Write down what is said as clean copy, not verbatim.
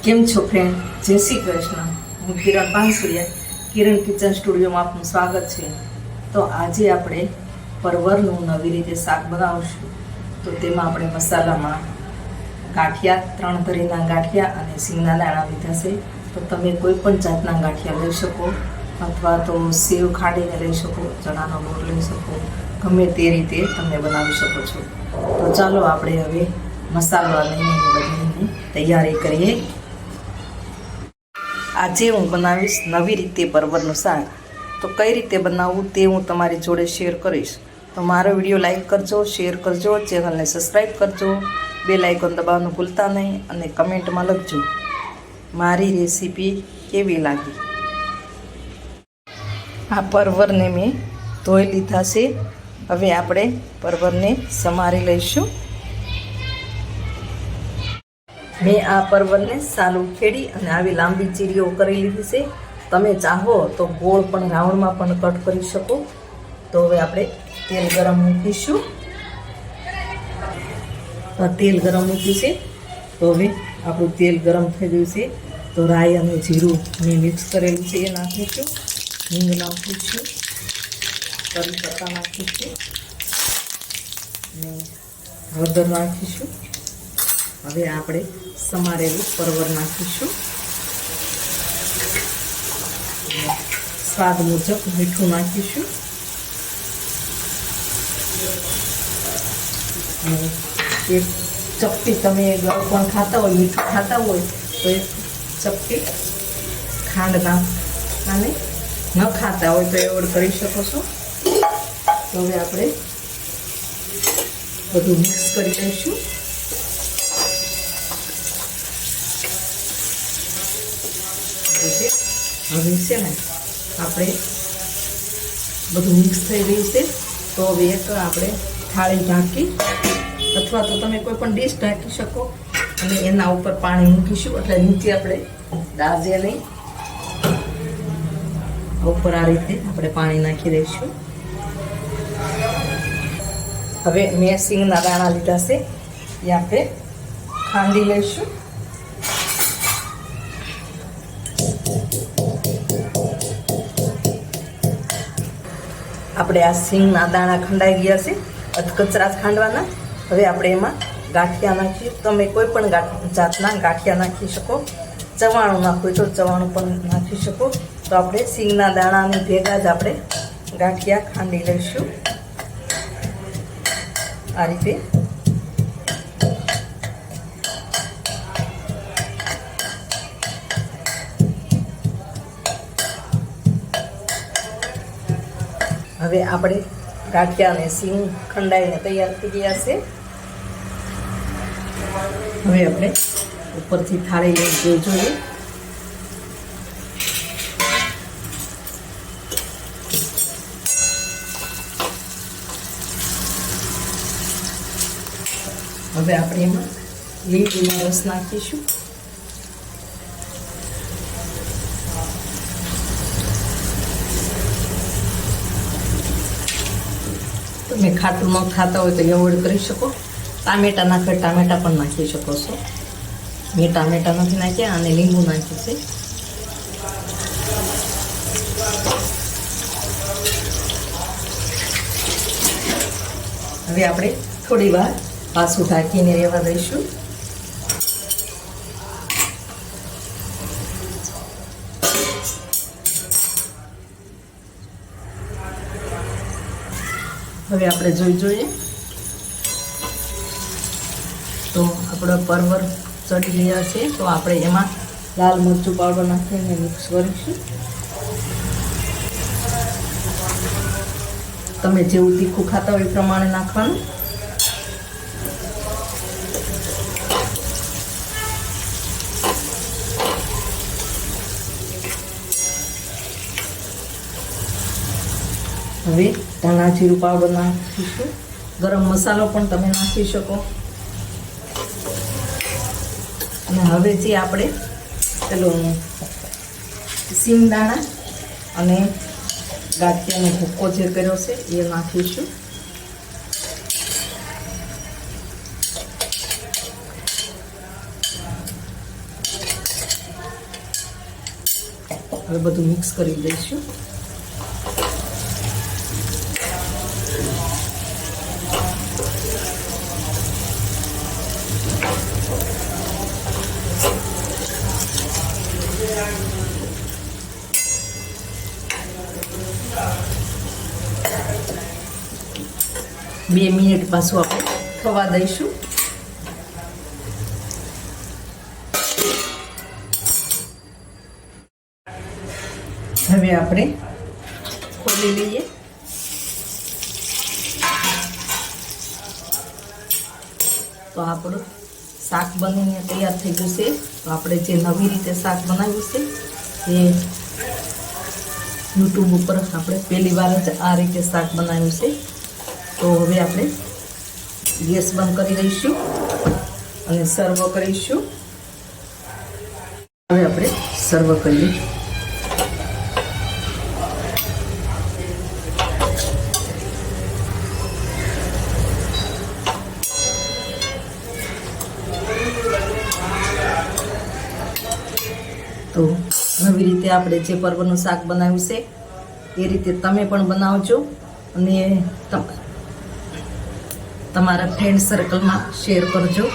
કેમ છો ફ્રેન્ડ? જય શ્રી કૃષ્ણ. હું કિરણ પાનસુરિયા, કિરણ કિચન સ્ટુડિયોમાં આપનું સ્વાગત છે. તો આજે આપણે પરવરનું નવી રીતે શાક બનાવશું. તો તેમાં આપણે મસાલામાં ગાંઠિયા, 3 તરીના ગાંઠિયા અને સિંગના દાણા લીધા છે. તો તમે કોઈ પણ જાતના ગાંઠિયા લઈ શકો, અથવા તો સેવ ખાડીને લઈ શકો, ચણાનો લોટ લઈ શકો, ગમે તે રીતે તમે બનાવી શકો છો. તો ચાલો આપણે હવે મસાલો અને બધી તૈયારી કરીએ. આજે હું બનાવીશ નવી રીતે પરવરનું શાક. તો કઈ રીતે બનાવવું તે હું તમારી જોડે શેર કરીશ. તો મારો વિડીયો લાઈક કરજો, શેર કરજો, ચેનલને સબસ્ક્રાઈબ કરજો, બેલ આઇકોન દબાવવાનું ભૂલતા નહીં અને કમેન્ટમાં લખજો મારી રેસીપી કેવી લાગી. આ પરવરને મેં ધોઈ લીધા છે. હવે આપણે પરવરને સમારી લઈશું. મેં આ પરવરને સાલું ખેડી અને આવી લાંબી ચીરીઓ કરી લીધી છે. તમે ચાહો તો ગોળ પણ રાઉન્ડમાં પણ કટ કરી શકો. તો હવે આપણે તેલ ગરમ મૂકીશું. તેલ ગરમ મૂક્યું છે. તો હવે આપણું તેલ ગરમ થઈ ગયું છે. તો રાઈ અને જીરું મેં મિક્સ કરેલું છે એ નાખીશું. હિંગ નાખીશું, કરી પત્તા નાખીશું અને હળદર નાખીશું. હવે આપણે સમારેલું પરવર નાખીશું. સ્વાદ મુજબ મીઠું નાખીશું. એક ચપટી તમે ગળપણ પણ ખાતા હોય, મીઠું ખાતા હોય તો એક ચપટી ખાંડ નાખવાને, ન ખાતા હોય તો એવોર્ડ કરી શકો છો. તો હવે આપણે બધું મિક્સ કરી લઈશું. હવે છે ને આપણે બધું મિક્સ થઈ ગયું છે. તો હવે એક આપણે થાળી ઢાંકી, અથવા તો તમે કોઈ પણ ડીશ ઢાંકી શકો અને એના ઉપર પાણી મૂકીશું. એટલે નીચે આપણે દાજે નહીં, ઉપર આ રીતે આપણે પાણી નાખી દઈશું. હવે મેં સિંગના દાણા લીધા છે એ આપણે ખાંડી લઈશું. આપણે આ સિંગના દાણા ખંડાઈ ગયા છે, અધકચરા ખાંડવાના. હવે આપણે એમાં ગાંઠિયા નાખીશું. તમે કોઈ પણ જાતના ગાંઠિયા નાખી શકો. ચવાણું નાખવું તો ચવાણું પણ નાખી શકો. તો આપણે સિંગના દાણાની ભેગા જ આપણે ગાંઠિયા ખાંડી લઈશું આ રીતે. હવે આપણે ગાંઠિયા અને સિંગ ખંડાઈને તૈયાર થઈ ગયા છે. હવે આપણે ઉપરથી થાળી લઈ જોઈએ. હવે આપણે એમાં લીંબુનો રસ નાખીશું. તમે ખાટું ન ખાતા હોય તો એવોર્ડ કરી શકો. ટામેટા નાખે, ટામેટા પણ નાખી શકો છો. મેં ટામેટા નથી નાખ્યા અને લીંબુ નાખ્યું છે. હવે આપણે થોડી વાર પાછું ઢાંકીને રહેવા દઈશું. હવે આપણે જોઈએ તો આપણો પરવર ચડી ગયા છે. તો આપણે એમાં લાલ મરચું પાવડર નાખીને મિક્સ કરીશું. તમે જેવું તીખું ખાતા હોય એ પ્રમાણે નાખવાનું. હવે ધાણા જીરું પાવડર નાખીશું. ગરમ મસાલો પણ તમે નાખી શકો. અને હવે જે આપણે પેલો સિંગદાણા અને ગાંઠિયાનો ભૂકો જે કર્યો છે એ નાખીશું. હવે બધું મિક્સ કરી દઈશું. બે મિનિટ પાછું આપણે થવા દઈશું. હવે આપણે ખોલી લઈએ. તો આપણું શાક બનીને તૈયાર થઈ ગયું છે. તો આપણે જે નવી રીતે શાક બનાવ્યું છે એ યુટ્યુબ ઉપર આપણે પહેલી વાર જ આ રીતે શાક બનાવ્યું છે. તો હવે આપણે ગેસ બંધ કરી દઈશું અને સર્વ કરીશું. હવે આપણે સર્વ કરીએ. તો નવી રીતે આપણે જે પરવરનું શાક બનાવ્યું છે એ રીતે તમે પણ બનાવજો અને તમારા ફ્રેન્ડ સર્કલમાં શેર કરજો.